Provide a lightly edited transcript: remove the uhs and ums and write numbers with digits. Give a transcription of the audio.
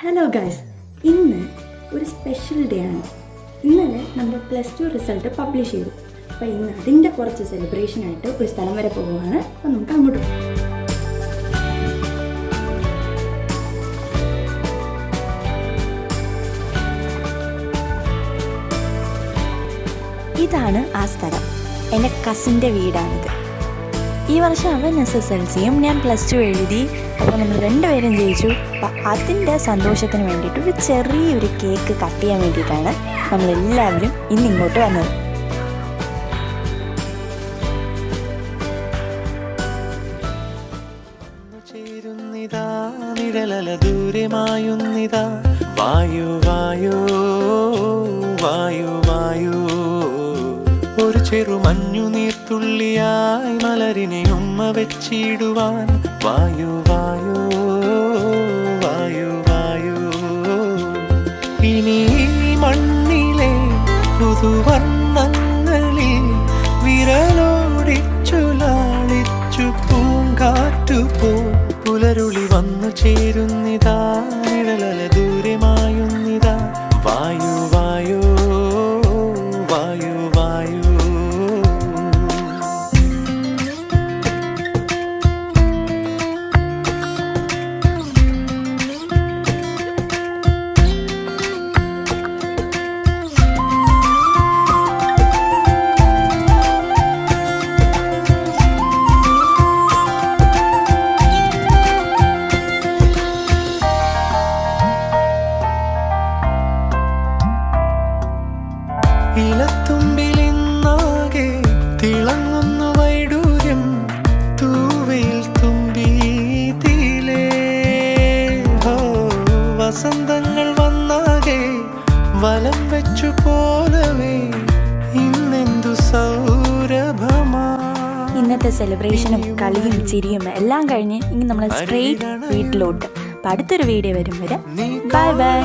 Hello guys, ഇന്ന് ഒരു special day ആണ്. ഇന്നലെ നമ്മുടെ +2 റിസൾട്ട് പബ്ലിഷ് ചെയ്തു. അപ്പോൾ ഇന്ന് അതിൻ്റെ കുറച്ച് സെലിബ്രേഷനായിട്ട് ഒരു സ്ഥലം വരെ പോവുകയാണ്. അപ്പോൾ നമുക്ക് അങ്ങോട്ട് പോകാം. ഇതാണ് ആ സ്ഥലം. എൻ്റെ കസിൻ്റെ വീടാണിത്. ഈ വർഷം അവൻ SSLCയും ഞാൻ +2 എഴുതി. അപ്പോൾ നമ്മൾ രണ്ടുപേരും ജയിച്ചു. അപ്പോൾ അതിൻ്റെ സന്തോഷത്തിന് വേണ്ടിയിട്ട് ഒരു ചെറിയൊരു കേക്ക് കട്ട് ചെയ്യാൻ വേണ്ടിയിട്ടാണ് നമ്മളെല്ലാവരും ഇന്നിങ്ങോട്ട് വന്നത്. ഒരു ചെറു മഞ്ഞു നീർത്തുള്ളിയായി മലരിനെ ഉമ്മ വെച്ചിടുവാൻ വായു വായു വായു വായു. ഇനി മണ്ണിലെ പുതുവർണ്ണങ്ങളിൽ വിരലോടിച്ചു ലാളിച്ചു പൂങ്കാറ്റു പോ പുലരുളി വന്നു ചേരുന്നിതാ നിഴലല ദൂരമായുന്നിതാ വായു വായു വായു വായു. ഇലത്തുമ്പിലിന്നാകെ തിളങ്ങുന്നു വൈഡൂര്യം തൂവയിൽ തുമ്പീതിലേ. വസന്തങ്ങൾ വന്നാകെ വലം വെച്ചു പോലവേ ഇന്നെന്തു സൗരഭമാ. ഇന്നത്തെ സെലിബ്രേഷനും കളിയും ചിരിയും എല്ലാം കഴിഞ്ഞ് ഇനി നമ്മൾ സ്ട്രെയിറ്റ് വീട്ടിലോട്ട്. അപ്പം അടുത്തൊരു വീഡിയോ വരും വരെ ബൈ ബൈ.